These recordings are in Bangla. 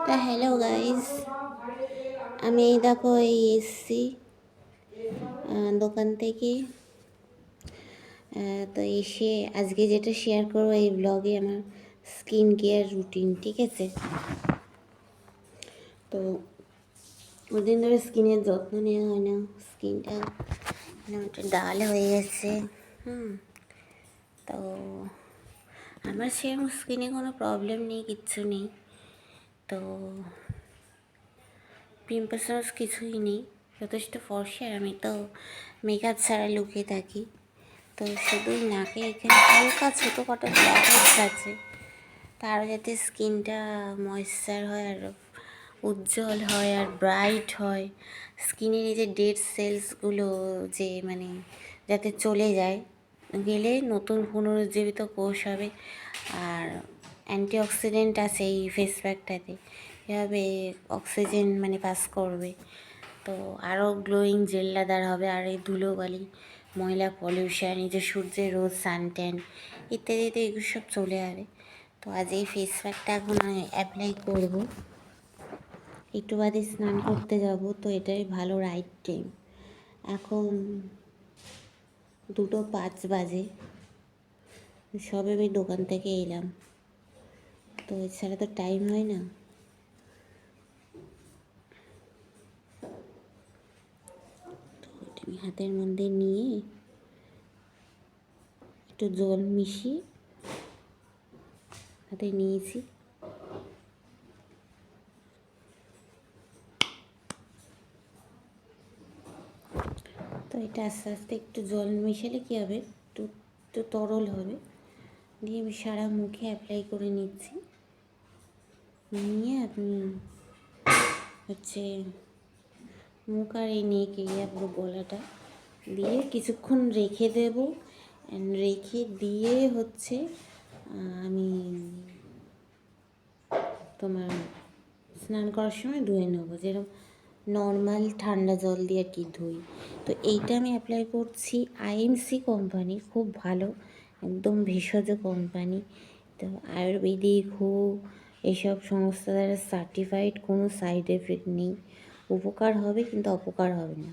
তা হ্যালো গাইস, আমি এই দেখো এই এসছি দোকান থেকে। তো এসে আজকে যেটা শেয়ার করবো এই ব্লগে আমার স্কিন কেয়ার রুটিন, ঠিক আছে? তো ওদিন ধরে স্কিনের যত্ন নেওয়া হয় না, স্কিনটা একটা ডাল হয়ে গেছে। তো আমার সেরকম স্কিনে কোনো প্রবলেম নেই, কিচ্ছু নেই। তো পিম্পলস কিছুই নেই, যথেষ্ট ফর্সা। আমি তো মেকআপ ছাড়া লুকিয়ে থাকি। তো শুধুই নাকে এখানে হালকা ছোটোখাটো ব্ল্যাক হেডস আছে। তারও যাতে স্কিনটা ময়েশ্চার হয় আর উজ্জ্বল হয় আর ব্রাইট হয়, স্কিনের এই যে ডেড সেলসগুলো যে মানে যাতে চলে যায়, গেলে নতুন পুনরুজ্জীবিত কোষ হবে। আর অ্যান্টিঅক্সিডেন্ট আছে এই ফেস প্যাকটাতে, এভাবে অক্সিজেন মানে পাস করবে। তো আরও গ্লোয়িং জেল্লাদার হবে। আর এই ধুলোবালি, ময়লা, পলিউশন, এই যে সূর্যের রোদ, সানট্যান ইত্যাদিতে এগুলো সব চলে যাবে। তো আজ এই ফেস প্যাকটা এখন আমি অ্যাপ্লাই করবো। একটু বাদে স্নান করতে যাব, তো এটাই ভালো রাইট টাইম। এখন 2:05 বাজে, সবে আমি দোকান থেকে এলাম। তো এছাড়া তো টাইম হয় না। তো আমি হাতের মধ্যে নিয়ে একটু জল মিশিয়ে হাতে নিয়েছি। তো এটা আস্তে আস্তে একটু জল মেশালে কী হবে, একটু একটু তরল হবে। দিয়ে আমি সারা মুখে অ্যাপ্লাই করে নিচ্ছি। নিয়ে আপনি হচ্ছে মুখ আর এই নেক এরিয়া পুরো গলাটা দিয়ে কিছুক্ষণ রেখে দেব। রেখে দিয়ে হচ্ছে আমি তোমার স্নান করার সময় ধুয়ে নেবো, যেরকম নর্মাল ঠান্ডা জল দিয়ে আর কি ধুই। তো এইটা আমি অ্যাপ্লাই করছি আইএমসি কোম্পানি, খুব ভালো, একদম ভেষজ কোম্পানি। তো আয়ুর্বেদিক হোক, এসব সংস্থা দ্বারা সার্টিফাইড, কোনো সাইড এফেক্ট নেই। উপকার হবে কিন্তু অপকার হবে না।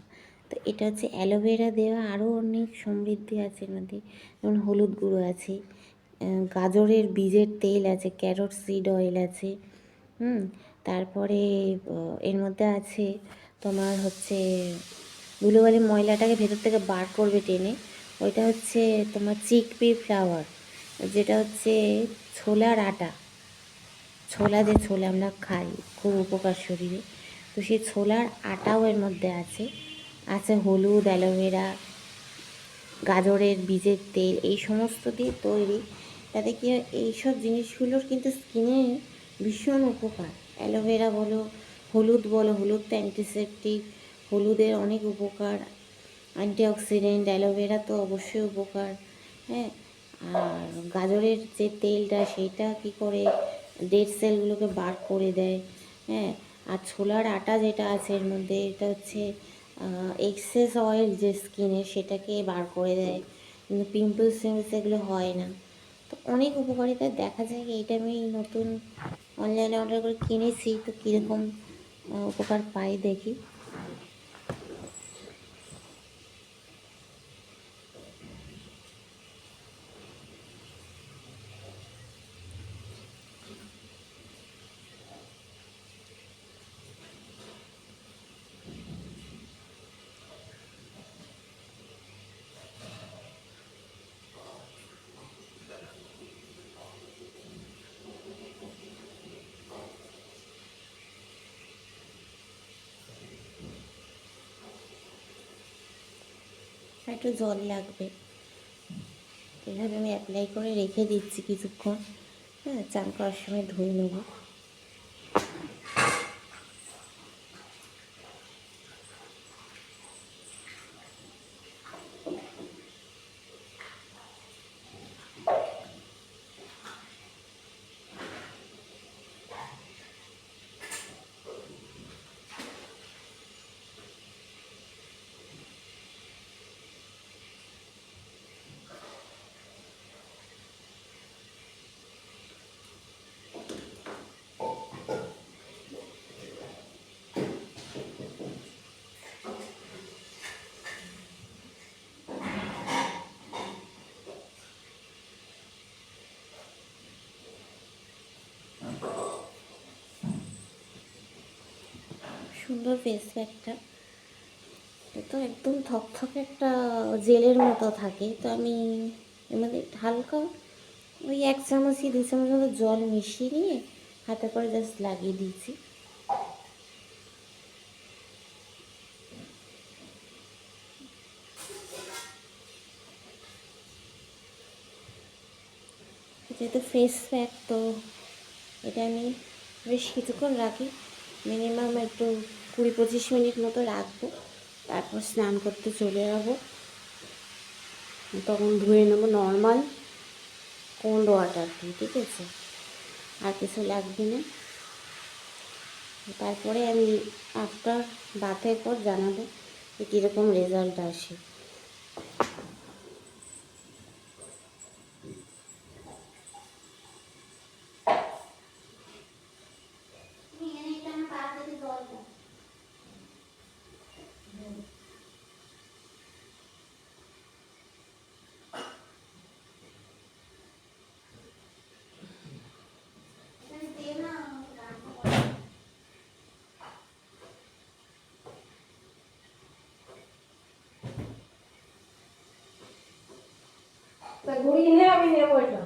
তো এটা হচ্ছে অ্যালোভেরা দেওয়া, আরও অনেক সমৃদ্ধি আছে এর মধ্যে, যেমন হলুদ গুঁড়ো আছে, গাজরের বীজের তেল আছে, ক্যারট সিড অয়েল আছে, তারপরে এর মধ্যে আছে তোমার হচ্ছে ধুলোবালি, ময়লাটাকে ভেতর থেকে বার করবে টেনে, ওইটা হচ্ছে তোমার চিকপি ফ্লাওয়ার, যেটা হচ্ছে ছোলার আটা। ছোলা, যে ছোলা আমরা খাই, খুব উপকার শরীরে। তো সেই ছোলার আটাও এর মধ্যে আছে। আছে হলুদ, অ্যালোভেরা, গাজরের বীজের তেল, এই সমস্ত দিয়ে তৈরি। তাতে কি হয়, এইসব জিনিসগুলোর কিন্তু স্কিনে ভীষণ উপকার। অ্যালোভেরা বলো, হলুদ বলো, হলুদ তো অ্যান্টিসেপটিক, হলুদের অনেক উপকার, অ্যান্টিঅক্সিডেন্ট। অ্যালোভেরা তো অবশ্যই উপকার, হ্যাঁ। আর গাজরের যে তেলটা, সেইটা কী করে ডেড সেলগুলোকে বার করে দেয়, হ্যাঁ। আর ছোলার আটা যেটা আছে এর মধ্যে, এটা হচ্ছে এক্সেস অয়েল যে স্কিনে, সেটাকে বার করে দেয়, কিন্তু পিম্পলস এগুলো হয় না। তো অনেক উপকারিতা দেখা যায়। এইটা আমি নতুন অনলাইনে অর্ডার করে কিনেছি, তো কীরকম উপকার পাই দেখি। একটু জল লাগবে, এভাবে আমি অ্যাপ্লাই করে রেখে দিচ্ছি কিছুক্ষণ। হ্যাঁ, চান করার সময় ধুয়ে নেবো। সুন্দর ফেস প্যাকটা। তো একদম থকথকে একটা জেলের মতো থাকে। তো আমি এর মধ্যে হালকা ওই 1 চামচ কি 2 চামচ মতো জল মিশিয়ে নিয়ে হাতে করে জাস্ট লাগিয়ে দিয়েছি। যেহেতু ফেস প্যাক, তো এটা আমি বেশ কিছুক্ষণ রাখি, মিনিমাম একটু 20-25 মিনিট মতো রাখবো। তারপর স্নান করতে চলে যাবো। তখন ধুয়ে নেবো নর্মাল কোল্ড ওয়াটার দিয়ে, ঠিক আছে? আর কিছু লাগবে না। তারপরে আমি আফটার বাথের পর জানাবো যে কীরকম রেজাল্ট আসে। ঘুড়ি কিনে আমি নেবো এটা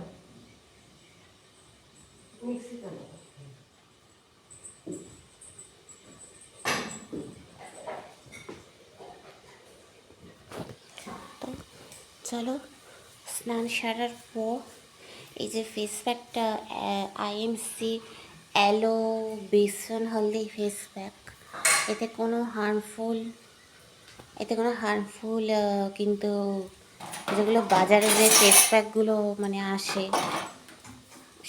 মিক্সিতে। তো চলো, স্নান সারার পর এই যে ফেস প্যাকটা, আইএমসি অ্যালো বেসন হলদি ফেস প্যাক, এতে কোনো হার্মফুল কিন্তু যেগুলো বাজারে যে ফেস প্যাকগুলো মানে আসে,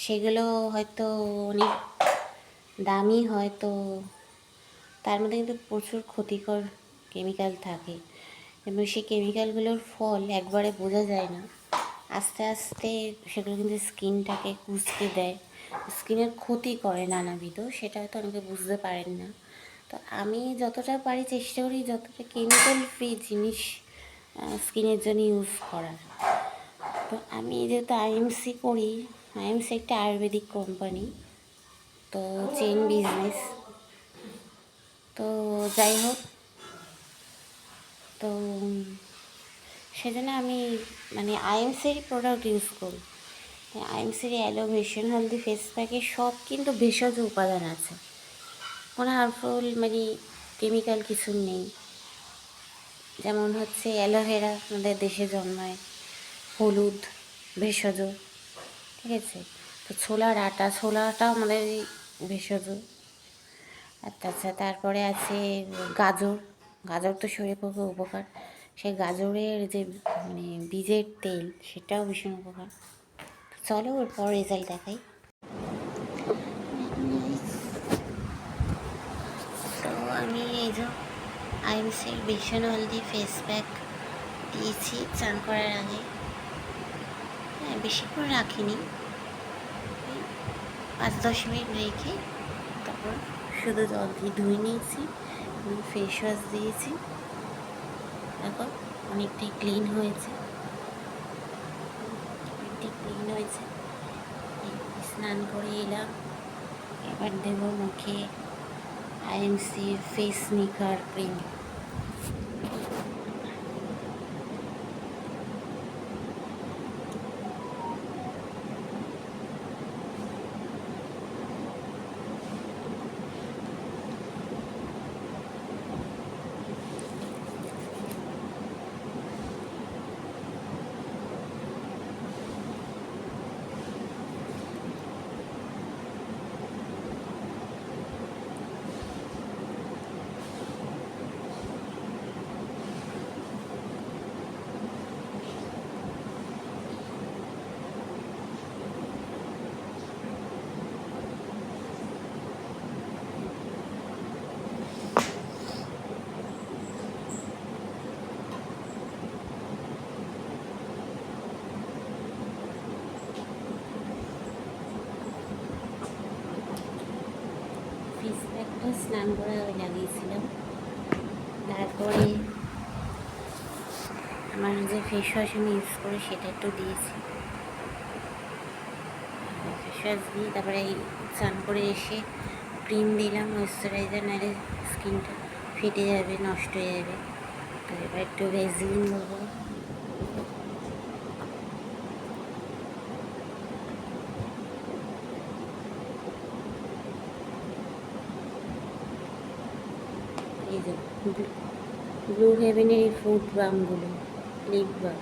সেগুলো হয়তো অনেক দামি হয়। তো তার মধ্যে কিন্তু প্রচুর ক্ষতিকর কেমিক্যাল থাকে, এবং সেই কেমিক্যালগুলোর ফল একবারে বোঝা যায় না। আস্তে আস্তে সেগুলো কিন্তু স্কিনটাকে কুঁচকে দেয়, স্কিনের ক্ষতি করে নানাবিধ, সেটা হয়তো অনেকে বুঝতে পারেন না। তো আমি যতটা পারি চেষ্টা করি যতটা কেমিক্যাল ফ্রি জিনিস স্কিনের জন্য ইউজ করার। তো আমি যেহেতু আইএমসি করি, আইএমসি একটা আয়ুর্বেদিক কোম্পানি, তো চেইন বিজনেস। তো যাই হোক, তো সেজন্য আমি মানে আইএমসির প্রোডাক্ট ইউজ করি। আইএমসির অ্যালো বেসন হেলদি ফেস প্যাকে সব কিন্তু ভেষজ উপাদান আছে, কোনো হার্মফুল মানে কেমিক্যাল কিছু নেই। যেমন হচ্ছে অ্যালোভেরা আমাদের দেশে জন্মায়, হলুদ ভেষজ, ঠিক আছে? তো ছোলাটাও আমাদের ভেষজ। আচ্ছা, তারপরে আছে গাজর তো শরীরের পক্ষে উপকার। সেই গাজরের যে মানে বীজের তেল, সেটাও ভীষণ উপকার। চলো এরপর রেজাল্ট দেখাই। তো আমি এই যে আইএমসির বেসন হলদি ফেস প্যাক দিয়েছি চান করার আগে। হ্যাঁ, বেশিক্ষণ রাখিনি, 5-10 মিনিট রেখে তারপর শুধু জল দিয়ে ধুয়ে নিয়েছি এবং ফেস ওয়াশ দিয়েছি। এখন অনেকটাই ক্লিন হয়েছে। স্নান করে এলাম, এবার দেব মুখে আইএমসির ফেস মেকার ক্রিম। ফেস প্যাকটা স্নান করে লাগিয়েছিলাম। তারপরে আমার যে ফেস ওয়াশ আমি ইউজ করি সেটা একটু দিয়েছি। ফেস ওয়াশ দিয়ে তারপরে স্নান করে এসে ক্রিম দিলাম ময়েশ্চারাইজার, নাহলে স্কিনটা ফেটে যাবে, নষ্ট হয়ে যাবে। তো এবার একটু ভেজলিন দেবো। এই যে ব্লু হেভেনের এই ফ্রুট বামগুলো, লিপ বাম।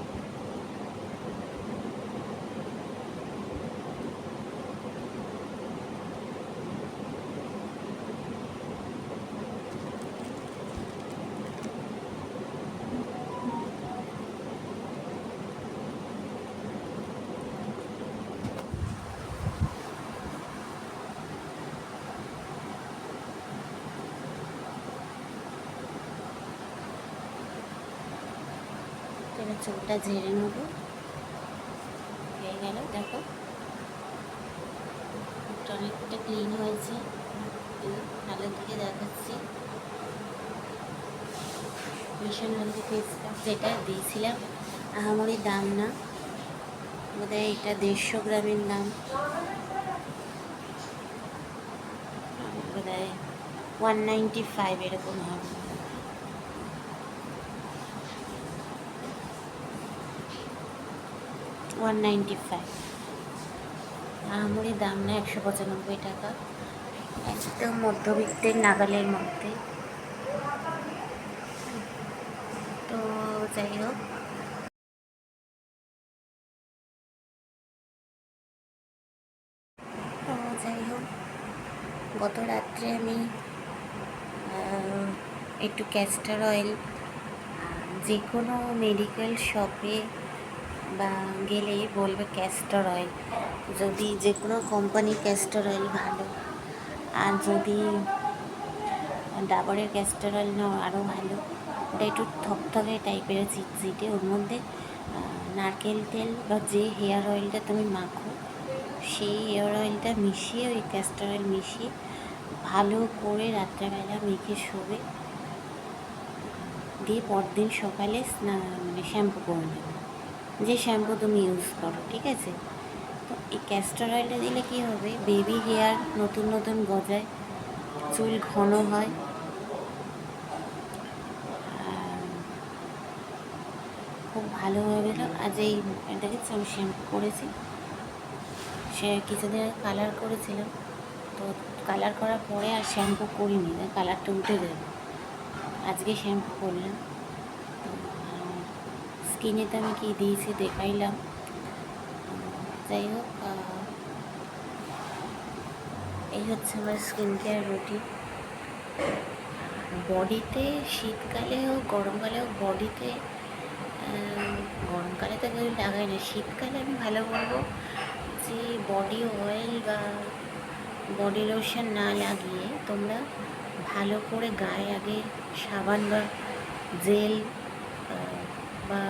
এবার চুলটা ঝেড়ে নেবো। হয়ে গেল, দেখো মুখটা অনেকটা ক্লিন হয়েছে। ভালো দিকে দেখাচ্ছি। মিশন হেলদি ফেস প্যাক যেটা দিয়েছিলাম, আহামরি দাম না, বোধহয় এটা 150 গ্রামের দাম, বোধহয় 195 এরকম হবে। আহামরি দাম না, 195 টাকা, একদম মধ্যবিত্তের নাগালের মধ্যে। তো যাই হোক, গত রাত্রে আমি একটু ক্যাস্টর অয়েল, যে কোনো মেডিকেল শপে বা গেলেই বলবে ক্যাস্টর অয়েল, যদি যে কোনো কোম্পানির ক্যাস্টর অয়েল ভালো, আর যদি ডাবরের ক্যাস্টর অয়েল নাও আরও ভালো। ওটা একটু থকথকে টাইপের, চিটচিটে, ওর মধ্যে নারকেল তেল বা যে হেয়ার অয়েলটা তুমি মাখো সেই হেয়ার অয়েলটা মিশিয়ে, ওই ক্যাস্টর অয়েল মিশিয়ে ভালো করে রাত্রেবেলা মেখে শোবে, দিয়ে পরদিন সকালে মানে শ্যাম্পু করে নেবে, যে শ্যাম্পু তুমি ইউজ করো, ঠিক আছে? তো এই ক্যাস্টর অয়েলটা দিলে কী হবে, বেবি হেয়ার নতুন নতুন গজায়, চুল ঘন হয়, খুব ভালো হয়ে গেল। আজ এই দেখেছি আমি শ্যাম্পু করেছি, সে কিছুদিন আগে কালার করেছিলাম, তো কালার করার পরে আর শ্যাম্পু করিনি, কালারটা উঠে যাবে। আজকে শ্যাম্পু করলাম। স্কিনেতে আমি কী দিয়েছি দেখাইলাম। যাই হোক, এই হচ্ছে আমার স্কিন কেয়ার রুটিন। বডিতে শীতকালে হোক গরমকালে হোক, বডিতে গরমকালে তো কেউ লাগাই না, শীতকালে আমি ভালো বলবো যে বডি অয়েল বা বডি লোশন না লাগিয়ে তোমরা ভালো করে গায়ে আগে সাবান বা জেল বা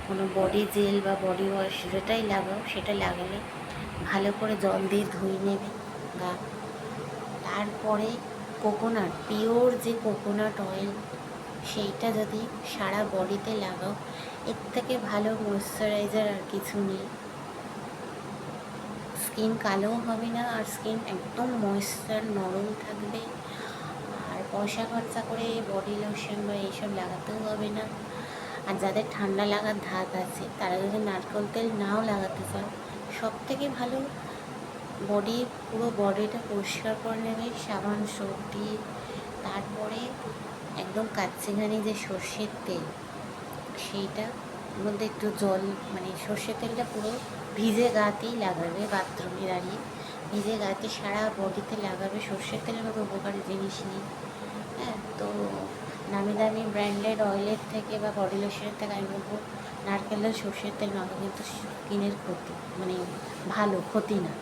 কোনো বডি জেল বা বডি ওয়াশ যেটাই লাগাও, সেটা লাগালে ভালো করে জল দিয়ে ধুয়ে নেবে গা। তারপরে কোকোনাট, পিওর যে কোকোনাট অয়েল, সেইটা যদি সারা বডিতে লাগাও, এর থেকে ভালো ময়েশ্চারাইজার আর কিছু নেই। স্কিন কালোও হবে না, আর স্কিন একদম ময়েশ্চার নরম থাকবে। আর পয়সা খরচা করে বডি লোশন বা এইসব লাগাতেও হবে না। আর যাদের ঠান্ডা লাগার ধাত আছে, তারা যদি নারকেল তেল নাও লাগাতে চাও, সব থেকে ভালো বডি, পুরো বডিটা পরিষ্কার করে নেবে সাবান সোপ দিয়ে। তারপরে একদম কাচ্চিঘানি যে সর্ষের তেল, সেইটা মধ্যে একটু জল, মানে সর্ষের তেলটা পুরো ভিজে গাতেই লাগাবে, বাথরুমে দাঁড়িয়ে ভিজে গাতে সারা বডিতে লাগাবে। সর্ষের তেলের মতো উপকারী জিনিস নেই। হ্যাঁ, তো নামি দামি ব্র্যান্ডেড অয়েলের থেকে বা বডি লোশনের থেকে আমি বলবো নারকেল তেল, সর্ষের তেল মাখা, কিন্তু স্কিনের ক্ষতি, মানে ভালো, ক্ষতি না।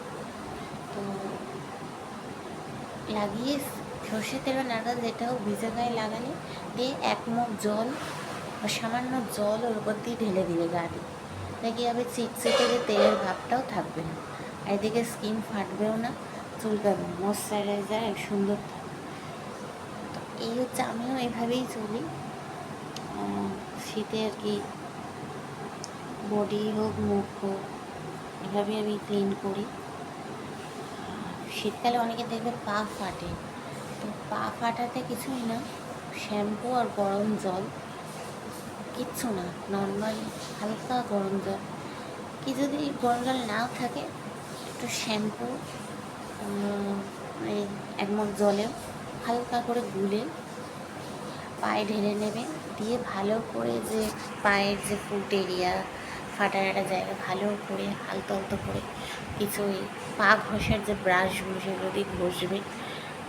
তো লাগিয়ে সর্ষের তেল বা নারকেল যেটা হোক ভিজে গায়ে লাগালে, দিয়ে এক মুখ জল বা সামান্য জল ওর উপর দিয়ে ঢেলে দিলে গা দিয়ে, দেখি হবে চিটচিটে, যে তেলের ভাবটাও থাকবে না, আর এদিকে স্কিন ফাটবেও না, চুলকাবে, ময়েশ্চারাইজার সুন্দর থাকবে। তো এই হচ্ছে, আমিও এভাবেই চলি। শীতে আর কি বডি হোক মুখ হোক এভাবেই আমি ক্লিন করি। শীতকালে অনেকে দেখবে পা ফাটে, তো পা ফাটাতে কিছুই না, শ্যাম্পু আর গরম জল, কিচ্ছু না, নর্মাল হালকা গরম জল, কি যদি গরম জল নাও থাকে একটু শ্যাম্পু মানে 1 মগ জলে হালকা করে গুলে পায়ে ঢেলে নেবে, দিয়ে ভালো করে যে পায়ের যে ফুট এরিয়া ফাটার একটা জায়গা ভালো করে আলতো আলতো করে কিছু ওই পা ঘষার যে ব্রাশগুলো সেগুলো দিয়ে ঘষবে,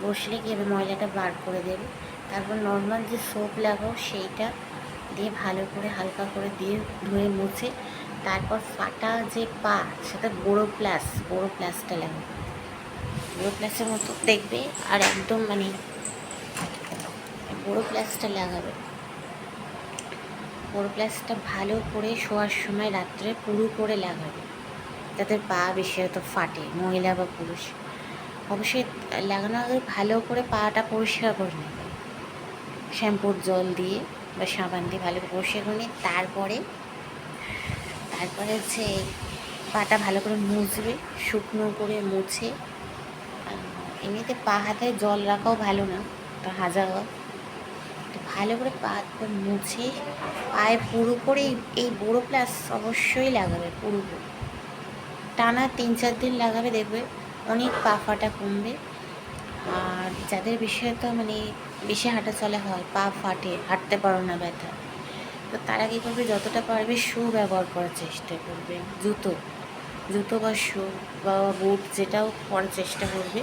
ঘষলে কি হবে ময়লাটা বার করে দেবে। তারপর নর্মাল যে সোপ লাগাও সেইটা দিয়ে ভালো করে হালকা করে দিয়ে ধুয়ে মুছে, তারপর ফাটা যে পা সেটা বড়ো প্লাসটা লাগাবে, বড়ো প্লাসের মতো দেখবে, আর একদম মানে বড়ো প্লাসটা লাগাবে। বড়ো প্লাসটা ভালো করে শোয়ার সময় রাত্রে পুরু করে লাগাবে, যাতে পা বেশি হয়তো ফাটে, মহিলা বা পুরুষ। অবশ্যই লাগানোর আগে ভালো করে পাটা পরিষ্কার করে নেবে শ্যাম্পুর জল দিয়ে বা সাবান দিয়ে ভালো করে পরিষ্কার করে নিয়ে তারপরে হচ্ছে পাটা ভালো করে মুছবে, শুকনো করে মুছে। এমনিতে পা হাতে জল রাখাও ভালো না, তো হাজাও ভালো করে পা মুছে পায়ে পুরো করে এই বড়ো প্লাস অবশ্যই লাগাবে, পুরো টানা 3-4 দিন লাগাবে, দেখবে অনেক পা ফাটা কমবে। আর যাদের বিশেষত মানে বেশি হাঁটা চলা হয়, পা ফাটে, হাঁটতে পারো না ব্যথা, তো তারা কী করবে, যতটা পারবে শু ব্যবহার করার চেষ্টা করবে, জুতো বা শু বা বুট যেটাও পরার চেষ্টা করবে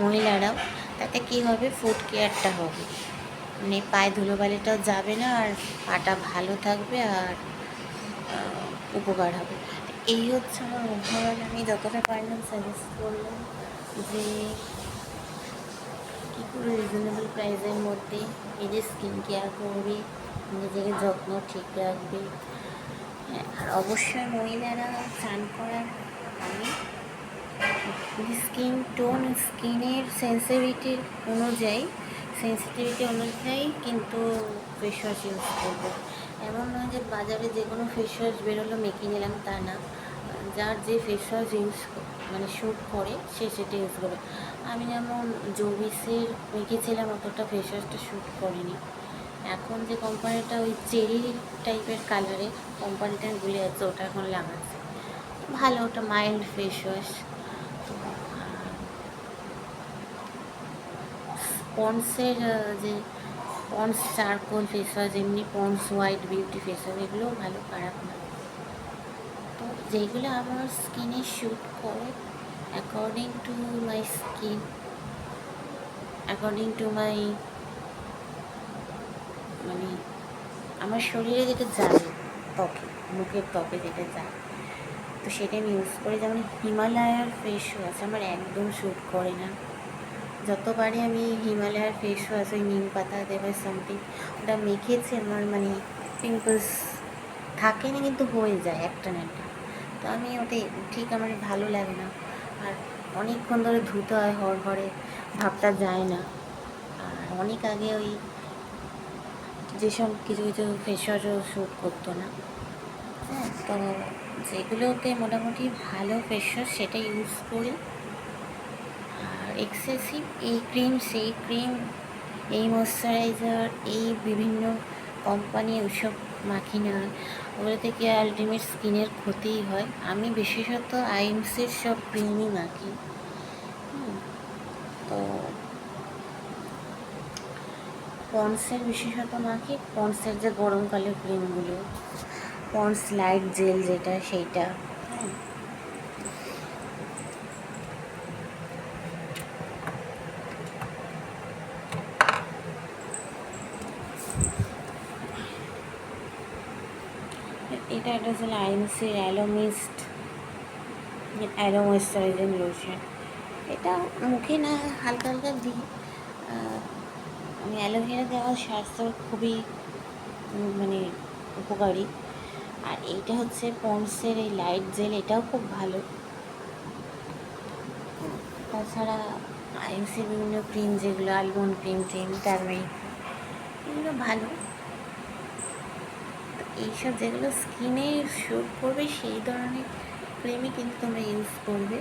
মহিলারাও। তাতে কী হবে, ফুট কেয়ারটা হবে, মানে পায়ে ধুলোবালিটাও যাবে না, আর পাটা ভালো থাকবে, আর উপকার হবে। এই হচ্ছে আমার ওভারঅল, আমি যতটা পারলাম সাজেস্ট করলাম যে কী করে রিজনেবল প্রাইসের মধ্যে নিজের স্কিন কেয়ার করবে, নিজেকে যত্ন ঠিক রাখবে। আর অবশ্যই মহিলারা স্নান করার আগে স্কিন টোন, স্কিনের সেন্সিটিভিটি অনুযায়ী কিন্তু ফেস ওয়াশ ইউজ করবে। এমন নয় যে বাজারে যে কোনো ফেস ওয়াশ বেরোলো মেখে নিলাম, তা না। যার যে ফেস ওয়াশ মানে শ্যুট করে সে সেটা ইউজ করবে। আমি যেমন জোভিসের মেখেছিলাম, অতটা ফেস ওয়াশটা শ্যুট করেনি। এখন যে কোম্পানিটা ওই চেরি টাইপের কালারে, কোম্পানিটা ভুলে যাচ্ছে, ওটা এখন লাগাচ্ছে, ভালো, ওটা মাইল্ড ফেস ওয়াশ। পন্ডসের যে পন্ডস চারকোল ফেস ওয়াশ, এমনি Ponds white beauty face wash, এগুলোও ভালো, খারাপ না। তো যেগুলো আমার স্কিনে শ্যুট করে according to my skin, according to my মানে আমার শরীরে যেটা যাবে, ত্বকে, মুখের ত্বকে যেটা যায়, তো সেটা আমি ইউজ করি। যেমন হিমালয়ার ফেস ওয়াশ আমার একদম শ্যুট করে না। যতবারই আমি হিমালয়ার ফেস ওয়াশ, ওই নিম পাতা দেবে সামথিং, ওটা মেখেছি, আমার মানে পিম্পলস থাকে না কিন্তু হয়ে যায় একটা না একটা, তো আমি ওটাই ঠিক আমার ভালো লাগে না। আর অনেকক্ষণ ধরে ধুতে হয় হড়হড়ে, ভাবটা যায় না। আর অনেক আগে ওই যেসব কিছু কিছু ফেস ওয়াশও শ্যুট করতো না, হ্যাঁ, তো যেগুলোতে মোটামুটি ভালো ফেস ওয়াশ সেটা ইউজ করি। আর এক্সেসিভ এই ক্রিম সেই ক্রিম, এই ময়শ্চারাইজার, এই বিভিন্ন কোম্পানি ওইসব মাখি না, ওগুলো থেকে আলটিমেট স্কিনের ক্ষতিই হয়। আমি বিশেষত আইএমসির সব ক্রিমই মাখি। তো পন্ডসের বিশেষত মাখি, পন্ডসের যে গরমকালের ক্রিমগুলো, পন্ডস লাইট জেল যেটা, সেইটা, হ্যাঁ। এটা হচ্ছে আইএমসির অ্যালোমিস্ট অ্যালো ময়েশ্চারাইজিং লোশন। এটা মুখে না হালকা হালকা দিই, আমি অ্যালোভেরা দেওয়া স্বাস্থ্যের খুবই মানে উপকারী। আর এইটা হচ্ছে পন্ডসের এই লাইট জেল, এটাও খুব ভালো। তাছাড়া আইএমসির বিভিন্ন ক্রিম, যেগুলো আলমন্ড ক্রিম টার্মেরিক, এগুলো ভালো। এইসব যেগুলো স্কিনে শ্যুট করবে সেই ধরনের ক্রিমই কিন্তু তোমরা ইউজ করবে।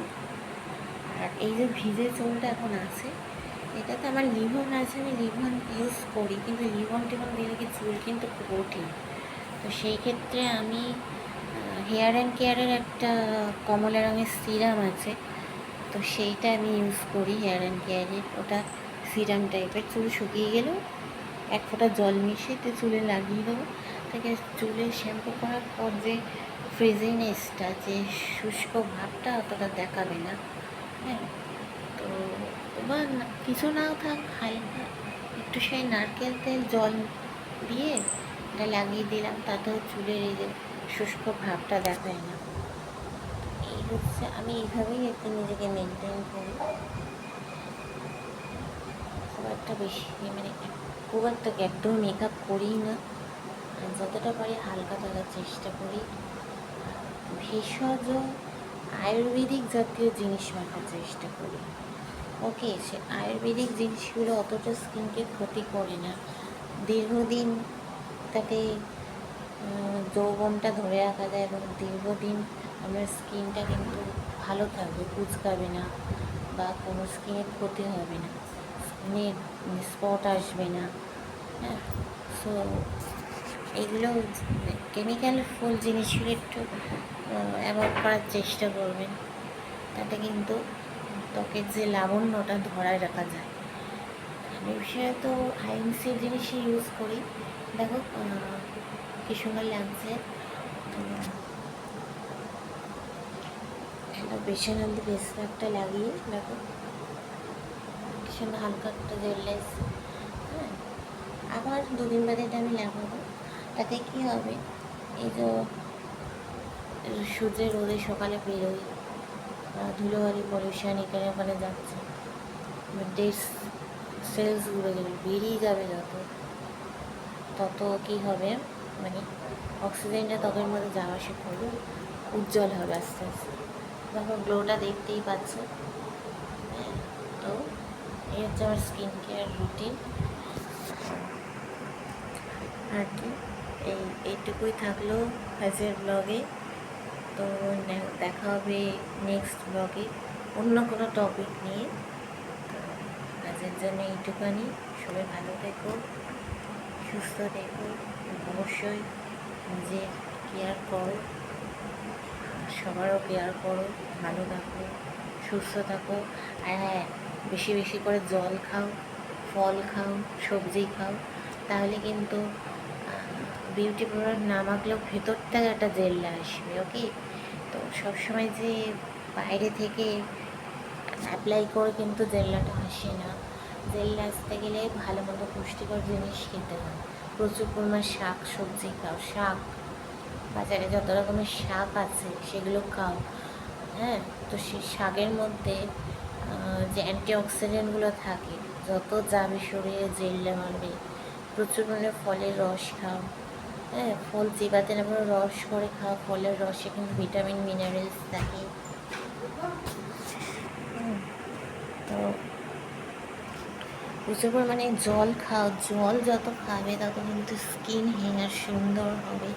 আর এই যে ভিজে চুলটা এখন আছে, এটাতে আমার লিভন আছে, আমি লিভন ইউজ করি, কিন্তু লিভন টিভন দিলে কি চুল কিন্তু খুব ওঠে। তো সেই ক্ষেত্রে আমি হেয়ার অ্যান্ড কেয়ারের একটা কমলা রঙের সিরাম আছে, তো সেইটা আমি ইউজ করি হেয়ার অ্যান্ড কেয়ারের। ওটা সিরাম টাইপের, চুল শুকিয়ে গেলেও এক ফোঁটা জল মিশিয়ে তো চুলে লাগিয়ে দেবো, তাকে চুলে শ্যাম্পু করার পর যে ফ্রিজিনেসটা, যে শুষ্ক ভাবটা অতটা দেখাবে না। হ্যাঁ, তো এবার কিছু নাও থাক, হালকা একটু সেই নারকেল তেল জল দিয়ে এটা লাগিয়ে দিলাম, তাতেও চুলের এই যে শুষ্ক ভাবটা দেখায় না। এই হচ্ছে, আমি এইভাবেই একটু নিজেকে মেনটেন করি। খুব একটা বেশি মানে খুব একটা একদম মেকআপ করি না, যতটা পারি হালকা থাকার চেষ্টা করি। ভেষজ আয়ুর্বেদিক জাতীয় জিনিস মাখার চেষ্টা করি। ওকে, সে আয়ুর্বেদিক জিনিসগুলো অতটা স্কিনকে ক্ষতি করে না, দীর্ঘদিন তাতে যৌবনটা ধরে রাখা যায় এবং দীর্ঘদিন আমার স্কিনটা কিন্তু ভালো থাকবে, কুঁচকাবে না বা কোনো স্কিনের ক্ষতি হবে না, স্কিনের স্পট আসবে না। হ্যাঁ, সো এগুলো কেমিক্যাল ফুল জিনিসগুলো একটু অ্যাভয়েড করার চেষ্টা করবেন, তাতে কিন্তু ত্বকের যে লাবণ্যটা ধরায় রাখা যায়। আমি বিশেষত আইএমসির জিনিসই ইউজ করি। দেখো কি সুন্দর লাগছে। তো একটা বেসন হলদি ফেস প্যাকটা লাগিয়ে দেখো কি সুন্দর হালকা একটা জেললেস। হ্যাঁ, আবার দুদিন বাদে এটা আমি লাগাবো, তাতে কী হবে, এই যে সূর্যের রোদে সকালে বেরোই, ধুলোবালি পলিউশন এখানে ওখানে যাচ্ছে, ডেড সেলসগুলো বেরিয়ে যাবে যত, তত কী হবে, মানে অক্সিজেনটা ত্বকের মধ্যে যাওয়া আসা করবে, উজ্জ্বল হবে আস্তে আস্তে। দেখো গ্লোটা দেখতেই পাচ্ছ। তো এই হচ্ছে আমার স্কিন কেয়ার রুটিন। আর কি, এইটুকুই থাকলো আজকের ব্লগে। তো দেখা হবে নেক্সট ব্লগে অন্য কোনো টপিক নিয়ে। তো আজকের জন্য এইটুখানি। সবাই ভালো থেকো, সুস্থ থেকো, অবশ্যই নিজের কেয়ার করো, সবারও কেয়ার করো, ভালো থাকো, সুস্থ থাকো। আর হ্যাঁ, বেশি বেশি করে জল খাও, ফল খাও, সবজি খাও, তাহলে কিন্তু বিউটি প্রোডাক্ট না মাখলেও ভেতর থেকে একটা জেল আসবে। ওকে, তো সবসময় যে বাইরে থেকে অ্যাপ্লাই করে কিন্তু জেল্লাটা আসে না। জেল আসতে গেলে ভালো মতো পুষ্টিকর জিনিস খেতে হয়, প্রচুর পরিমাণ শাক সবজি খাও, শাক বাজারে যত রকমের শাক আছে সেগুলো খাও। হ্যাঁ, তো সেই শাকের মধ্যে যে অ্যান্টিঅক্সিডেন্টগুলো থাকে, যত যাবে শরীরে জেল্লা মারবে। প্রচুর পরিমাণে ফলের রস খাও। হ্যাঁ, ফল চিবাতে না পুরো রস করে খাও, ফলের রসে কিন্তু ভিটামিন মিনারেলস থাকে। তো প্রচুর পরিমাণে জল খাও, জল যত খাবে তত কিন্তু স্কিন হেয়ার সুন্দর হবে।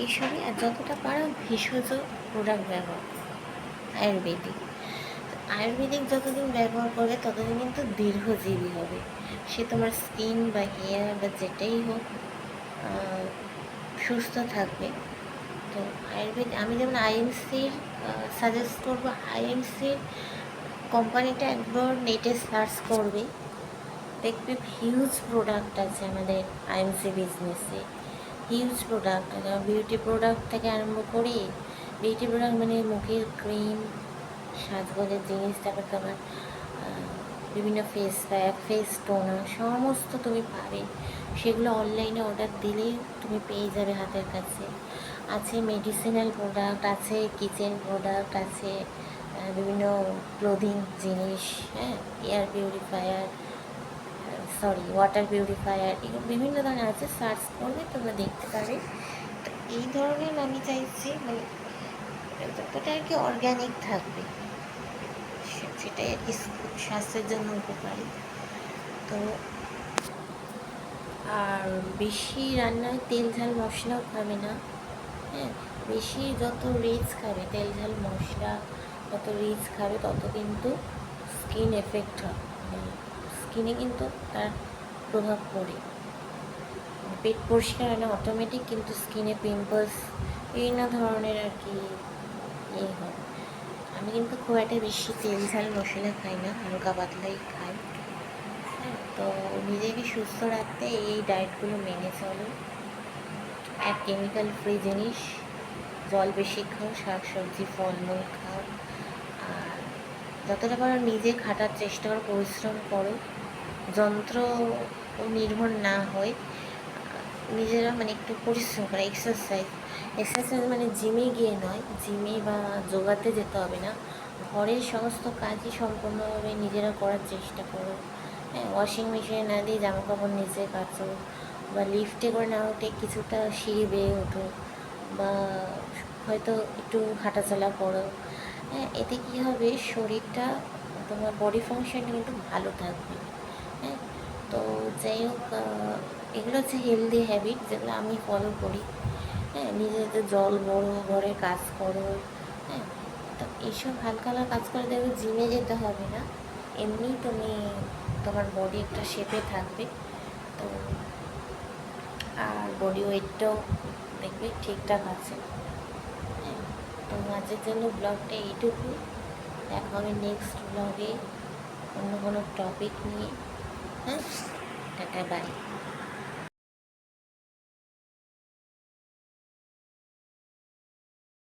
এইসবই, আর যতটা পারো ভেষজ প্রোডাক্ট ব্যবহার, আয়ুর্বেদিক আয়ুর্বেদিক যতদিন ব্যবহার করবে ততদিন কিন্তু দীর্ঘজীবী হবে। সে তোমার স্কিন বা হেয়ার বা যেটাই হোক সুস্থ থাকবে। তো আয়ুর্বেদ, আমি যেমন আইএমসির সাজেস্ট করবো, আইএমসির কোম্পানিটা একবার নেটে সার্চ করবে, দেখবে হিউজ প্রোডাক্ট আছে আমাদের আইএমসি বিজনেসে, হিউজ প্রোডাক্ট, বিউটি প্রোডাক্ট থেকে আরম্ভ করে, বিউটি প্রোডাক্ট মানে মুখের ক্রিম, সাজগোজের জিনিস, তারপর তোমার বিভিন্ন ফেস প্যাক, ফেস টোনার, সমস্ত তুমি পাবে। সেগুলো অনলাইনে অর্ডার দিলেই তুমি পেয়ে যাবে হাতের কাছে। আছে মেডিসিনাল প্রোডাক্ট, আছে কিচেন প্রোডাক্ট, আছে বিভিন্ন ক্লোদিং জিনিস, হ্যাঁ, air purifier, sorry water purifier, এগুলো বিভিন্ন ধরনের আছে, সার্চ করলে তোমরা দেখতে পাবে। তো এই ধরনের আমি চাইছি মানে যতটা আর কি অর্গ্যানিক থাকবে সেটাই আর কি স্বাস্থ্যের জন্য উপকারী। তো আর বেশি রান্নায় তেল ঝাল মশলাও খাবে না, হ্যাঁ, বেশি যত রিচ খাবে, তেল ঝাল মশলা যত রিচ খাবে তত কিন্তু স্কিন এফেক্ট হয়, মানে স্কিনে কিন্তু তার প্রভাব পড়ে। পেট পরিষ্কার হলে অটোমেটিক কিন্তু স্কিনে পিম্পলস বিভিন্ন ধরনের আর কি হয়। আমি কিন্তু খুব একটা বেশি তেল ঝাল মশলা খাই না, হালকা পাতলাই খাই। হ্যাঁ, তো নিজেকে সুস্থ রাখতে এই ডায়েটগুলো মেনে চলো। এক কেমিক্যাল ফ্রি জিনিস, জল বেশি খাও, শাক সবজি ফলমূল খাও, আর যতটা পারো নিজে খাটার চেষ্টা করো, পরিশ্রম করো, যন্ত্র নির্ভর না হয়, নিজেরা মানে একটু পরিশ্রম করে এক্সারসাইজ মানে জিমে গিয়ে নয়, জিমে বা যোগাতে যেতে হবে না, ঘরের সমস্ত কাজই সম্পূর্ণভাবে নিজেরা করার চেষ্টা করো। হ্যাঁ, ওয়াশিং মেশিনে না দিয়ে জামা কাপড় নিজে কাচো, বা লিফটে করে না উঠে কিছুটা সিঁড়ি বেয়ে ওঠো, বা হয়তো একটু হাঁটাচলা করো। হ্যাঁ, এতে কী হবে, শরীরটা, তোমার বডি ফাংশনটা কিন্তু ভালো থাকবে। হ্যাঁ, তো যাই হোক, এগুলো হচ্ছে হেলদি হ্যাবিট যেগুলো আমি ফলো করি। হ্যাঁ, নিজেদের জল ভরো, ঘরে কাজ করো। হ্যাঁ, তো এইসব হালকা হালকা কাজ করে দেখবে জিমে যেতে হবে না, এমনি তুমি তোমার বডি একটা শেপে থাকবে। তো আর বডি ওয়েটটাও দেখবে ঠিকঠাক আছে। হ্যাঁ, তো আজকের জন্য ব্লগটা এইটুকু। দেখা হবে নেক্সট ব্লগে অন্য কোনো টপিক নিয়ে। হ্যাঁ, টাটা বাই।